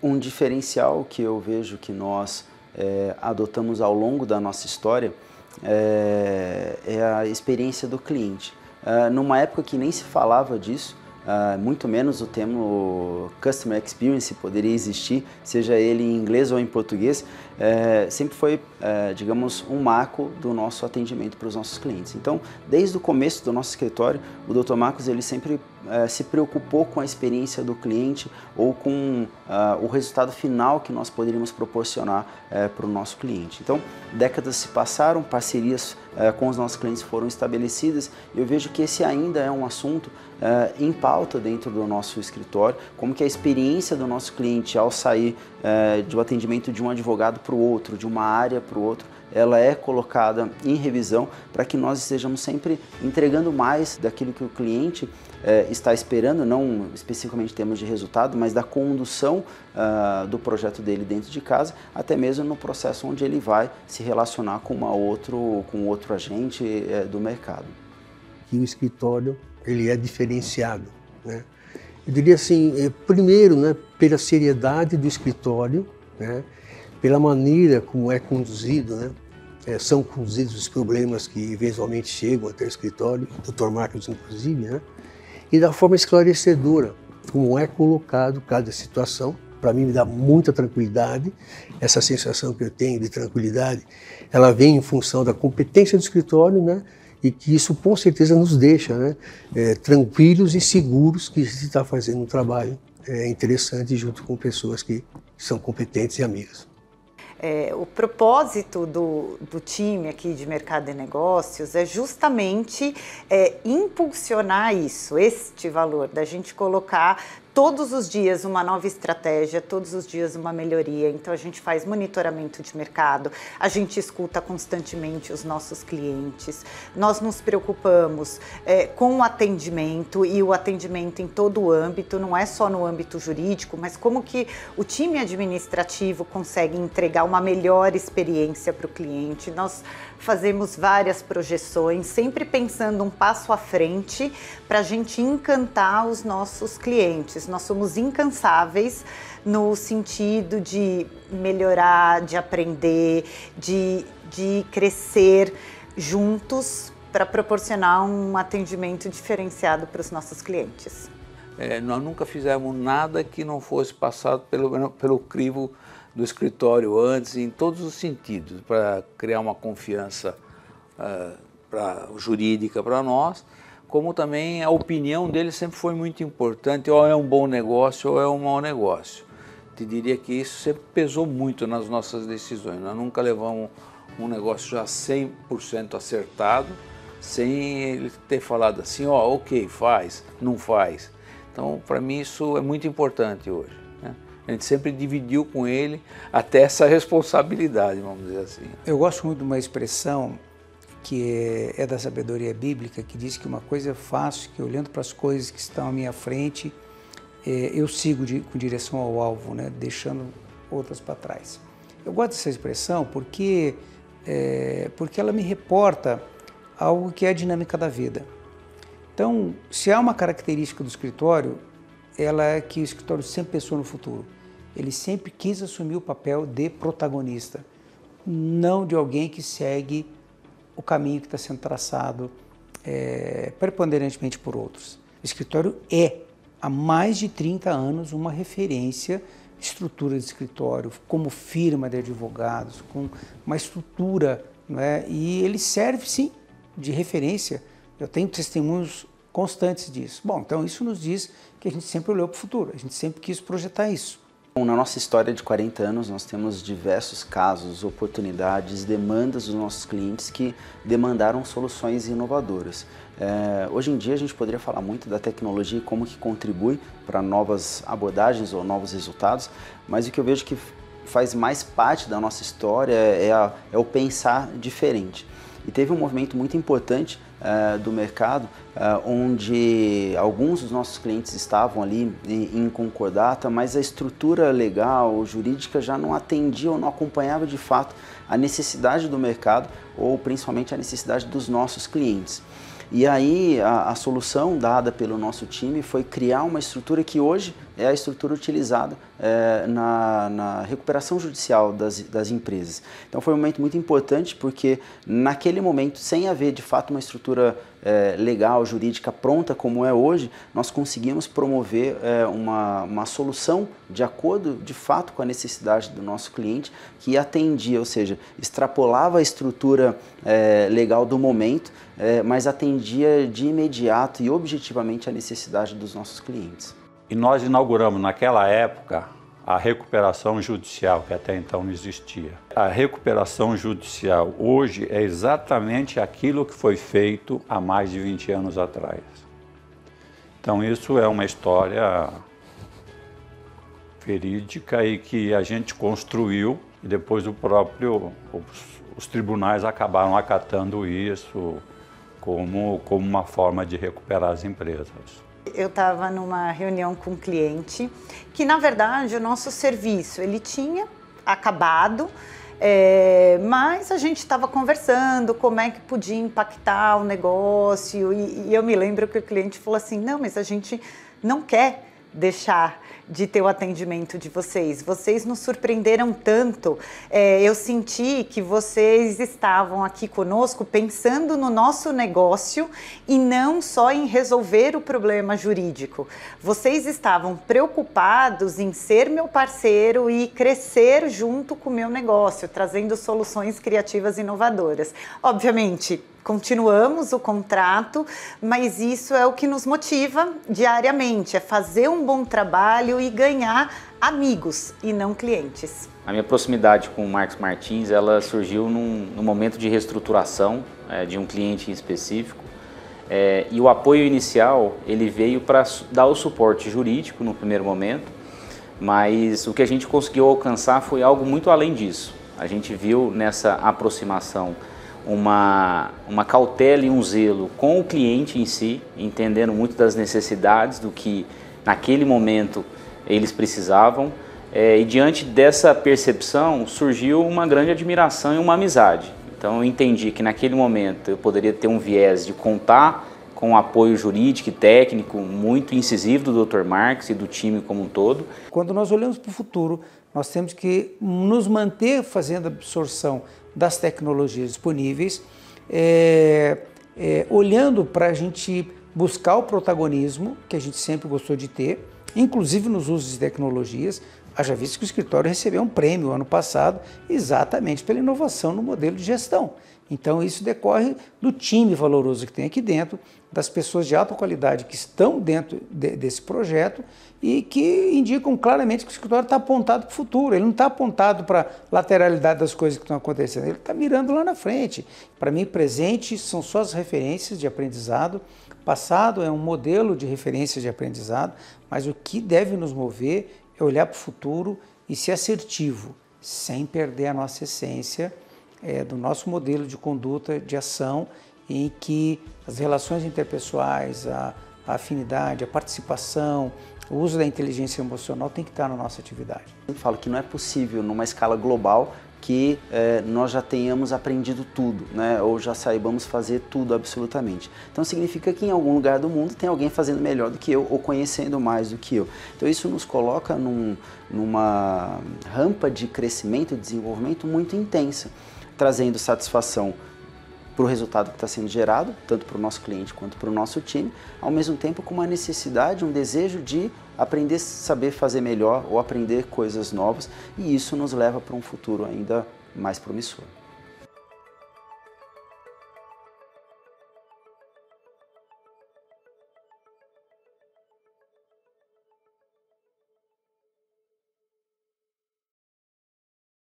Um diferencial que eu vejo que nós adotamos ao longo da nossa história é a experiência do cliente. Numa época que nem se falava disso, muito menos o termo Customer Experience poderia existir, seja ele em inglês ou em português, sempre foi, digamos, um marco do nosso atendimento para os nossos clientes. Então, desde o começo do nosso escritório, o Dr. Marcos ele sempre se preocupou com a experiência do cliente ou com o resultado final que nós poderíamos proporcionar para o nosso cliente. Então, décadas se passaram, parcerias com os nossos clientes foram estabelecidas e eu vejo que esse ainda é um assunto em pauta dentro do nosso escritório, como que a experiência do nosso cliente ao sair do atendimento de um advogado para o outro, de uma área para o outro, ela é colocada em revisão para que nós estejamos sempre entregando mais daquilo que o cliente está esperando, não especificamente em termos de resultado, mas da condução do projeto dele dentro de casa, até mesmo no processo onde ele vai se relacionar com outro agente do mercado. E o escritório ele é diferenciado, né? Eu diria assim, primeiro, né, pela seriedade do escritório, né, pela maneira como é conduzido, né, são conduzidos os problemas que eventualmente chegam até o escritório, o Dr. Marcos inclusive, né, e da forma esclarecedora, como é colocado cada situação. Para mim me dá muita tranquilidade, essa sensação que eu tenho de tranquilidade, ela vem em função da competência do escritório, né, e que isso com certeza nos deixa, né, tranquilos e seguros que se está fazendo um trabalho interessante junto com pessoas que são competentes e amigas. O propósito do time aqui de Mercado e Negócios é justamente impulsionar este valor, da gente colocar todos os dias uma nova estratégia, todos os dias uma melhoria. Então a gente faz monitoramento de mercado, a gente escuta constantemente os nossos clientes, nós nos preocupamos com o atendimento e o atendimento em todo o âmbito, não é só no âmbito jurídico, mas como que o time administrativo consegue entregar uma melhor experiência para o cliente. Nós fazemos várias projeções, sempre pensando um passo à frente para a gente encantar os nossos clientes. Nós somos incansáveis no sentido de melhorar, de aprender, de crescer juntos para proporcionar um atendimento diferenciado para os nossos clientes. Nós nunca fizemos nada que não fosse passado pelo crivo do escritório antes, em todos os sentidos, para criar uma confiança jurídica para nós, como também a opinião dele sempre foi muito importante, ou é um bom negócio ou é um mau negócio. Te diria que isso sempre pesou muito nas nossas decisões. Nós nunca levamos um negócio já 100% acertado, sem ele ter falado assim, ó, ok, faz, não faz. Então, para mim, isso é muito importante hoje, né? A gente sempre dividiu com ele até essa responsabilidade, vamos dizer assim. Eu gosto muito de uma expressão que é da sabedoria bíblica, que diz que uma coisa eu faço, que olhando para as coisas que estão à minha frente, eu sigo com direção ao alvo, né, deixando outras para trás. Eu gosto dessa expressão porque ela me reporta algo que é a dinâmica da vida. Então, se há uma característica do escritório, ela é que o escritório sempre pensou no futuro. Ele sempre quis assumir o papel de protagonista, não de alguém que segue o caminho que está sendo traçado preponderantemente por outros. O escritório é, há mais de 30 anos, uma referência de estrutura de escritório, como firma de advogados, com uma estrutura, não é? E ele serve, sim, de referência. Eu tenho testemunhos constantes disso. Bom, então isso nos diz que a gente sempre olhou para o futuro, a gente sempre quis projetar isso. Na nossa história de 40 anos, nós temos diversos casos, oportunidades, demandas dos nossos clientes que demandaram soluções inovadoras. Hoje em dia, a gente poderia falar muito da tecnologia e como que contribui para novas abordagens ou novos resultados, mas o que eu vejo que faz mais parte da nossa história é o pensar diferente. E teve um movimento muito importante do mercado, onde alguns dos nossos clientes estavam ali em concordata, mas a estrutura legal, jurídica já não atendia ou não acompanhava de fato a necessidade do mercado ou principalmente a necessidade dos nossos clientes. E aí a solução dada pelo nosso time foi criar uma estrutura que hoje é a estrutura utilizada na recuperação judicial das empresas. Então foi um momento muito importante porque naquele momento, sem haver de fato uma estrutura legal, jurídica pronta como é hoje, nós conseguimos promover uma solução de acordo de fato com a necessidade do nosso cliente, que atendia, ou seja, extrapolava a estrutura legal do momento, mas atendia de imediato e objetivamente a necessidade dos nossos clientes. E nós inauguramos naquela época a recuperação judicial, que até então não existia. A recuperação judicial hoje é exatamente aquilo que foi feito há mais de 20 anos atrás. Então isso é uma história verídica e que a gente construiu e depois os tribunais acabaram acatando isso como uma forma de recuperar as empresas. Eu estava numa reunião com um cliente que, na verdade, o nosso serviço ele tinha acabado, mas a gente estava conversando como é que podia impactar o negócio e eu me lembro que o cliente falou assim, não, mas a gente não quer deixar de ter o atendimento de vocês. Vocês nos surpreenderam tanto. Eu senti que vocês estavam aqui conosco pensando no nosso negócio e não só em resolver o problema jurídico. Vocês estavam preocupados em ser meu parceiro e crescer junto com o meu negócio, trazendo soluções criativas e inovadoras. Obviamente, continuamos o contrato, mas isso é o que nos motiva diariamente, é fazer um bom trabalho e ganhar amigos e não clientes. A minha proximidade com o Marcos Martins, ela surgiu num momento de reestruturação de um cliente em específico, e o apoio inicial ele veio para dar o suporte jurídico no primeiro momento, mas o que a gente conseguiu alcançar foi algo muito além disso. A gente viu nessa aproximação uma cautela e um zelo com o cliente em si, entendendo muito das necessidades do que naquele momento eles precisavam, e diante dessa percepção surgiu uma grande admiração e uma amizade. Então eu entendi que naquele momento eu poderia ter um viés de contar com o apoio jurídico e técnico muito incisivo do Dr. Marcos e do time como um todo. Quando nós olhamos para o futuro, nós temos que nos manter fazendo a absorção das tecnologias disponíveis, olhando para a gente buscar o protagonismo que a gente sempre gostou de ter, inclusive nos usos de tecnologias. Haja visto que o escritório recebeu um prêmio ano passado exatamente pela inovação no modelo de gestão. Então isso decorre do time valoroso que tem aqui dentro, das pessoas de alta qualidade que estão dentro desse projeto e que indicam claramente que o escritório está apontado para o futuro, ele não está apontado para a lateralidade das coisas que estão acontecendo, ele está mirando lá na frente. Para mim, presente são só as referências de aprendizado, passado é um modelo de referências de aprendizado, mas o que deve nos mover é olhar para o futuro e ser assertivo, sem perder a nossa essência do nosso modelo de conduta, de ação, em que as relações interpessoais, a afinidade, a participação, o uso da inteligência emocional tem que estar na nossa atividade. Eu falo que não é possível, numa escala global, que nós já tenhamos aprendido tudo, né? Ou já saibamos fazer tudo absolutamente. Então significa que em algum lugar do mundo tem alguém fazendo melhor do que eu ou conhecendo mais do que eu. Então isso nos coloca numa rampa de crescimento e desenvolvimento muito intensa, trazendo satisfação para o resultado que está sendo gerado, tanto para o nosso cliente quanto para o nosso time, ao mesmo tempo com uma necessidade, um desejo de aprender a saber fazer melhor ou aprender coisas novas, e isso nos leva para um futuro ainda mais promissor.